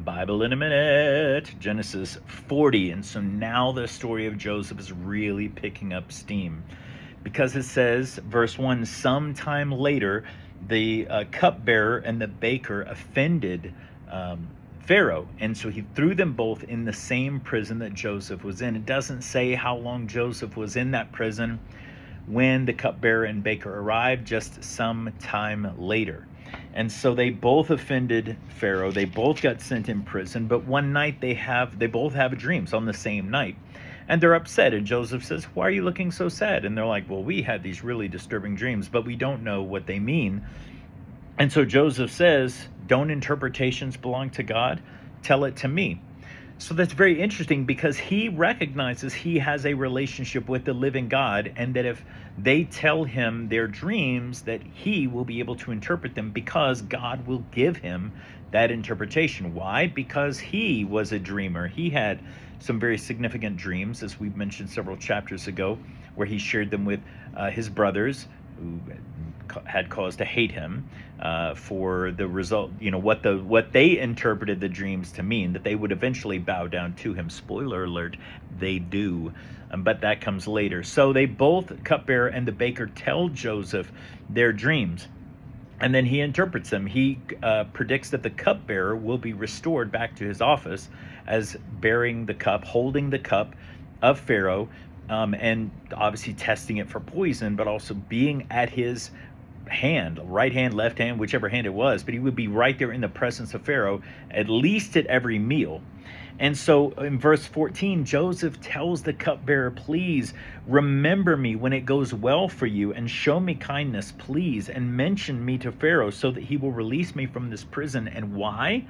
Bible in a minute. Genesis 40. And so now the story of Joseph is really picking up steam, because it says, verse 1, sometime later, the cupbearer and the baker offended Pharaoh. And so he threw them both in the same prison that Joseph was in. It doesn't say how long Joseph was in that prison when the cupbearer and baker arrived, just some time later. And so they both offended Pharaoh. They both got sent in prison. But one night they both have dreams on the same night. And they're upset. And Joseph says, why are you looking so sad? And they're like, well, we had these really disturbing dreams, but we don't know what they mean. And so Joseph says, don't interpretations belong to God? Tell it to me. So that's very interesting, because he recognizes he has a relationship with the living God, and that if they tell him their dreams, that he will be able to interpret them, because God will give him that interpretation. Why? Because he was a dreamer. He had some very significant dreams, as we mentioned several chapters ago, where he shared them with his brothers, who had cause to hate him for the result, what they interpreted the dreams to mean, that they would eventually bow down to him. Spoiler alert, they do, but that comes later. So they both, cupbearer and the baker, tell Joseph their dreams, and then he interprets them. He predicts that the cupbearer will be restored back to his office as bearing the cup, holding the cup of Pharaoh, and obviously testing it for poison, but also being at his hand, right hand, left hand, whichever hand it was, but he would be right there in the presence of Pharaoh, at least at every meal. And so in verse 14, Joseph tells the cupbearer, please remember me when it goes well for you, and show me kindness, please, and mention me to Pharaoh, so that he will release me from this prison. And why?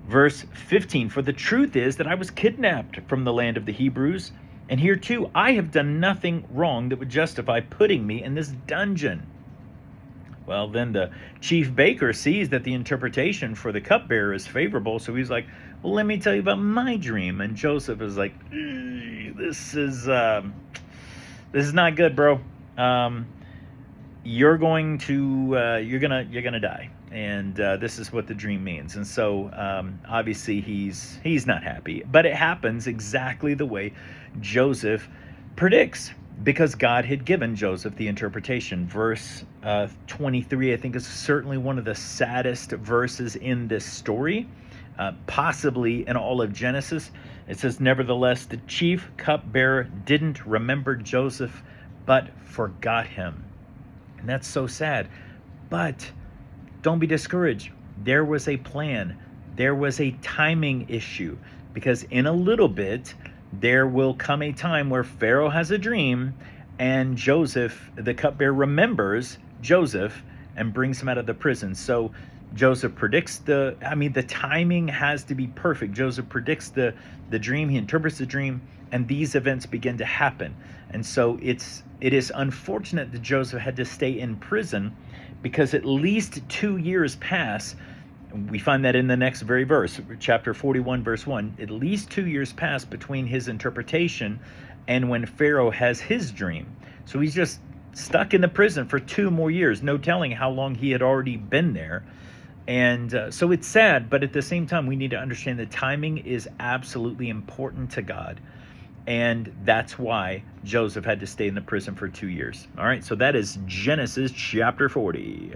Verse 15, for the truth is that I was kidnapped from the land of the Hebrews, and here too I have done nothing wrong that would justify putting me in this dungeon. Well, then the chief baker sees that the interpretation for the cupbearer is favorable, so he's like, well, let me tell you about my dream. And Joseph is like, this is not good, bro. You're gonna die, and this is what the dream means. And so obviously he's not happy, but it happens exactly the way Joseph predicts, because God had given Joseph the interpretation. Verse 23, I think, is certainly one of the saddest verses in this story, possibly in all of Genesis. It says, nevertheless, the chief cupbearer didn't remember Joseph, but forgot him. And that's so sad. But don't be discouraged. There was a plan. There was a timing issue, because in a little bit, there will come a time where Pharaoh has a dream, and Joseph, the cupbearer, remembers Joseph and brings him out of the prison. So Joseph predicts the timing has to be perfect. Joseph predicts the dream, he interprets the dream, and these events begin to happen. And so it is unfortunate that Joseph had to stay in prison, because at least 2 years pass. We find that in the next very verse, chapter 41, verse 1. At least 2 years pass between his interpretation and when Pharaoh has his dream. So he's just stuck in the prison for 2 more years. No telling how long he had already been there. And so it's sad, but at the same time, we need to understand that timing is absolutely important to God. And that's why Joseph had to stay in the prison for 2 years. All right, so that is Genesis chapter 40.